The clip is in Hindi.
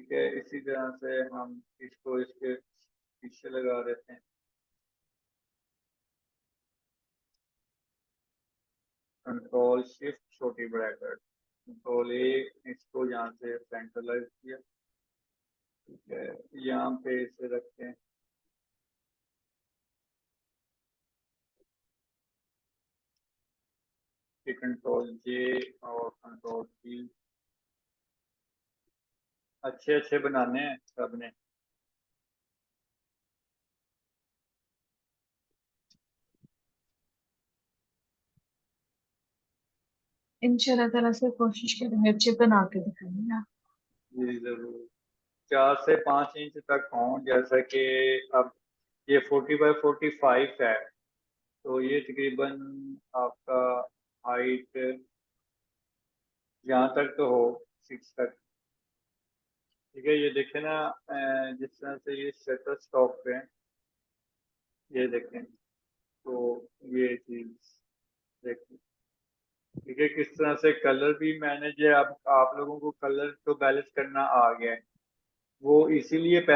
ठीक है, इसी तरह से हम इसको इसके पीछे लगा देते हैं। कंट्रोल शिफ्ट छोटी ब्रैकेट, कंट्रोल ए, इसको यहाँ से सेंट्रलाइज किया। ठीक है, यहाँ पे इसे रखते हैं। कंट्रोल जे और कंट्रोल जी, अच्छे अच्छे बनाने हैं सबने। इंशाल्लाह ताला से कोशिश करेंगे अच्छे बना के दिखाएंगे ना। जी जरूर। 4 से 5 इंच तक हों, जैसा कि अब ये 40 बाय 45 है, तो ये तकरीबन आपका हाइट यहाँ तक तो हो, 6 तक। ठीक है, ये देखें ना, जिस तरह से ये शटर स्टॉक पे है, ये देखें, तो ये चीज देखें। ठीक है, किस तरह से कलर भी मैनेज है। अब आप लोगों को कलर तो बैलेंस करना आ गया है, वो इसीलिए